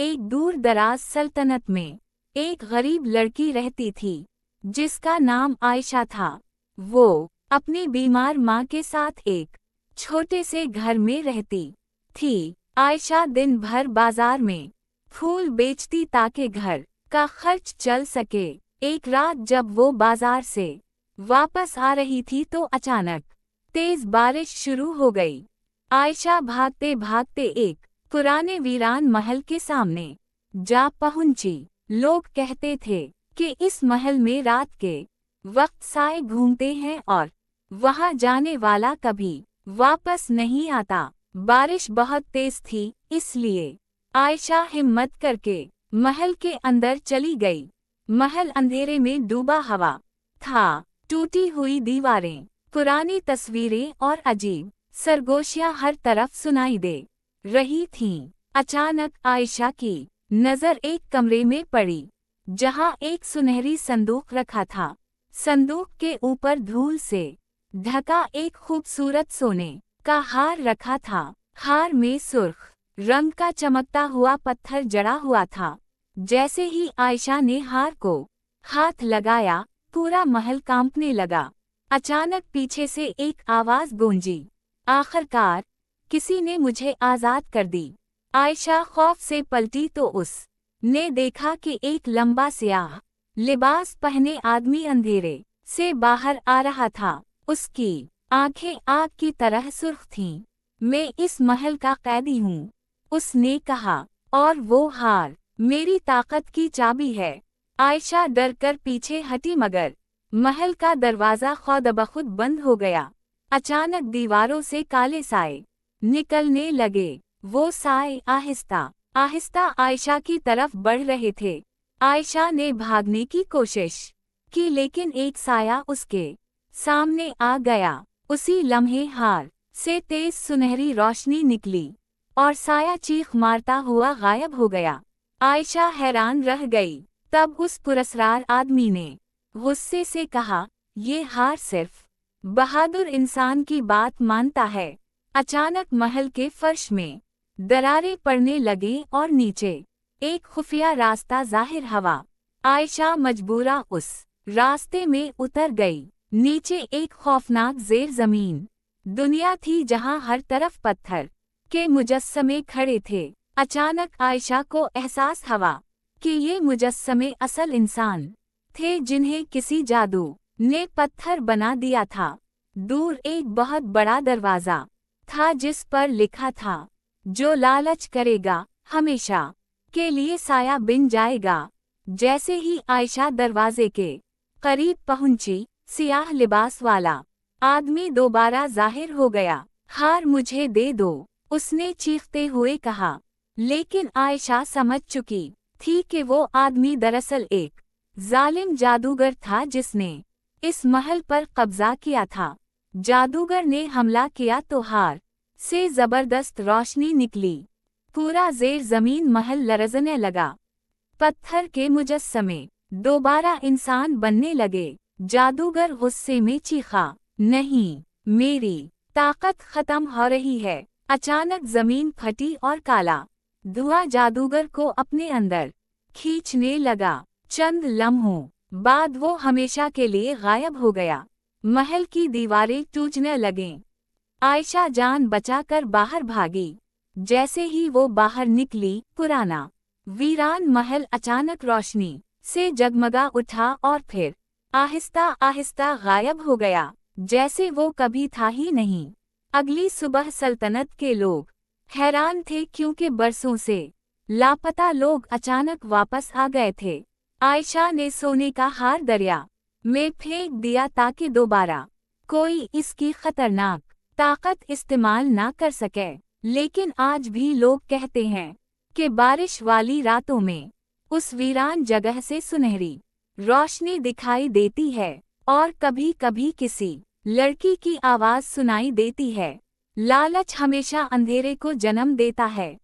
एक दूर दराज सल्तनत में एक गरीब लड़की रहती थी जिसका नाम आयशा था। वो अपनी बीमार माँ के साथ एक छोटे से घर में रहती थी। आयशा दिन भर बाजार में फूल बेचती ताकि घर का खर्च चल सके। एक रात जब वो बाजार से वापस आ रही थी तो अचानक तेज बारिश शुरू हो गई। आयशा भागते भागते एक पुराने वीरान महल के सामने जा पहुंची। लोग कहते थे कि इस महल में रात के वक्त साए घूमते हैं और वहां जाने वाला कभी वापस नहीं आता। बारिश बहुत तेज थी, इसलिए आयशा हिम्मत करके महल के अंदर चली गई। महल अंधेरे में डूबा हुआ था। टूटी हुई दीवारें, पुरानी तस्वीरें और अजीब सरगोशियां हर तरफ सुनाई दे रही थीं। अचानक आयशा की नजर एक कमरे में पड़ी जहां एक सुनहरी संदूक रखा था। संदूक के ऊपर धूल से ढका एक खूबसूरत सोने का हार रखा था। हार में सुर्ख रंग का चमकता हुआ पत्थर जड़ा हुआ था। जैसे ही आयशा ने हार को हाथ लगाया, पूरा महल कांपने लगा। अचानक पीछे से एक आवाज गूंजी, आखिरकार किसी ने मुझे आजाद कर दी। आयशा खौफ से पलटी तो उसने देखा कि एक लंबा स्याह लिबास पहने आदमी अंधेरे से बाहर आ रहा था। उसकी आंखें आग की तरह सुर्ख थीं। मैं इस महल का कैदी हूँ, उसने कहा, और वो हार मेरी ताकत की चाबी है। आयशा डर कर पीछे हटी मगर महल का दरवाजा खुद बंद हो गया। अचानक दीवारों से काले साए निकलने लगे। वो साए आहिस्ता आहिस्ता आयशा की तरफ बढ़ रहे थे। आयशा ने भागने की कोशिश की लेकिन एक साया उसके सामने आ गया। उसी लम्हे हार से तेज सुनहरी रोशनी निकली और साया चीख मारता हुआ गायब हो गया। आयशा हैरान रह गई। तब उस पुरस्कार आदमी ने गुस्से से कहा, ये हार सिर्फ बहादुर इंसान की बात मानता है। अचानक महल के फर्श में दरारें पड़ने लगी और नीचे एक खुफिया रास्ता जाहिर हुआ। आयशा मजबूरा उस रास्ते में उतर गई। नीचे एक खौफनाक जेर जमीन दुनिया थी जहां हर तरफ पत्थर के मुजस्समे खड़े थे। अचानक आयशा को एहसास हुआ कि ये मुजस्समे असल इंसान थे जिन्हें किसी जादू ने पत्थर बना दिया था। दूर एक बहुत बड़ा दरवाजा था जिस पर लिखा था, जो लालच करेगा हमेशा के लिए साया बिन जाएगा। जैसे ही आयशा दरवाजे के करीब पहुंची, सियाह लिबास वाला आदमी दोबारा जाहिर हो गया। हार मुझे दे दो, उसने चीखते हुए कहा। लेकिन आयशा समझ चुकी थी कि वो आदमी दरअसल एक जालिम जादूगर था जिसने इस महल पर कब्जा किया था। जादूगर ने हमला किया तो हार से जबरदस्त रोशनी निकली। पूरा जेर जमीन महल लरजने लगा। पत्थर के मुजस्समे दोबारा इंसान बनने लगे। जादूगर गुस्से में चीखा, नहीं, मेरी ताकत खत्म हो रही है। अचानक जमीन फटी और काला धुआं जादूगर को अपने अंदर खींचने लगा। चंद लम्हों बाद वो हमेशा के लिए गायब हो गया। महल की दीवारें टूटने लगीं। आयशा जान बचाकर बाहर भागी। जैसे ही वो बाहर निकली, पुराना वीरान महल अचानक रोशनी से जगमगा उठा और फिर आहिस्ता आहिस्ता गायब हो गया, जैसे वो कभी था ही नहीं। अगली सुबह सल्तनत के लोग हैरान थे क्योंकि बरसों से लापता लोग अचानक वापस आ गए थे। आयशा ने सोने का हार दरिया में फेंक दिया ताकि दोबारा कोई इसकी खतरनाक ताकत इस्तेमाल ना कर सके। लेकिन आज भी लोग कहते हैं कि बारिश वाली रातों में उस वीरान जगह से सुनहरी रोशनी दिखाई देती है और कभी कभी किसी लड़की की आवाज सुनाई देती है। लालच हमेशा अंधेरे को जन्म देता है।